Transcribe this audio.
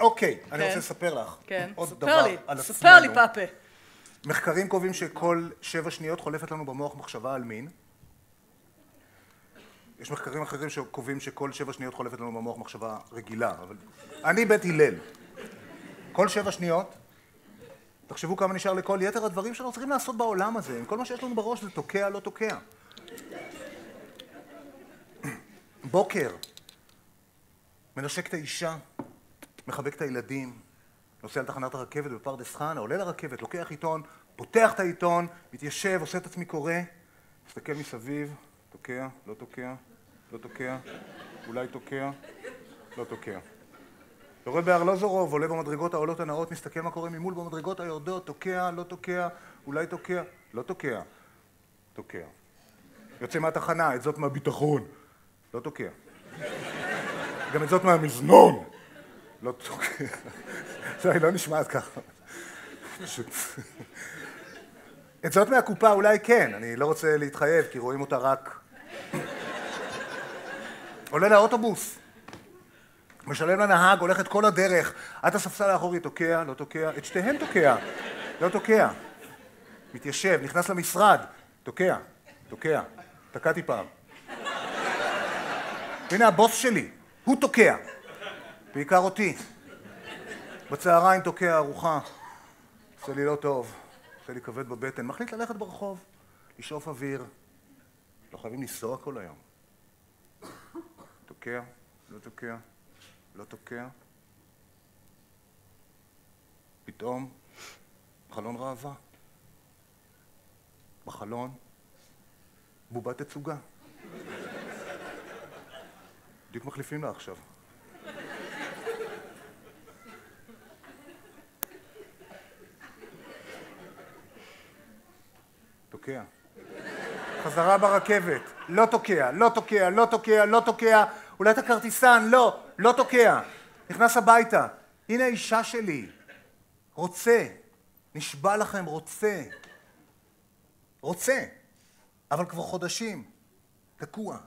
אוקיי, אני רוצה לספר לך. כן, עוד ספר דבר לי, על ספר לי עצמנו. פאפה. מחקרים קובעים שכל 7 שניות חולפת לנו במוח מחשבה על מין. יש מחקרים אחרים שקובעים שכל 7 שניות חולפת לנו במוח מחשבה רגילה, אבל אני בית הלל. כל 7 שניות, תחשבו כמה נשאר לכל יתר הדברים שאנחנו צריכים לעשות בעולם הזה. אם כל מה שיש לנו בראש זה תוקע, לא תוקע. בוקר, מנשק את האישה, מחבק את הילדים, נוסע לתחנת הרכבת בפרדס חנה, עולה לרכבת, לוקח עיתון, פותח את העיתון, מתיישב, עושה את עצמי קורא, מסתכל מסביב, תוקע, לא תוקע, לא תוקע, אולי תוקע, לא תוקע. יורד בארלוזורוב, עולה במדרגות העולות הנאות, מסתכל מה קורה ממול במדרגות היורדות, תוקע, לא תוקע, אולי תוקע, לא תוקע, תוקע. יוצא מהתחנה, את זאת מהביטחון, לא תוקע. גם את זאת מהמזנון, לא תוקע. זה לא נשמעת ככה. פשוט. את זאת מהקופה אולי כן, אני לא רוצה להתחייב כי רואים אותה רק. עולה לאוטובוס, משלם לנהג, הולך את כל הדרך, עד הספסל האחורי, תוקע, לא תוקע, את שתיהן תוקע, לא תוקע. מתיישב, נכנס למשרד, תוקע, תוקע, תקעתי פעם. הנה הבוס שלי, הוא תוקע, בעיקר אותי. בצהריים תוקע ארוחה, עושה לי לא טוב, עושה לי כבד בבטן, מחליט ללכת ברחוב, לשאוף אוויר, לא חייבים לנסוע כל היום. תוקע, לא תוקע, לא תוקע. פתאום, חלון ראווה. בחלון, בובת תצוגה. בדיוק מחליפים לה עכשיו. תוקע. חזרה ברכבת, לא תוקע, לא תוקע, לא תוקע, לא תוקע. אולי אתה כרטיסן, לא, לא תוקע. נכנס הביתה, הנה האישה שלי. רוצה, נשבע לכם, רוצה. רוצה, אבל כבר חודשים, תקוע.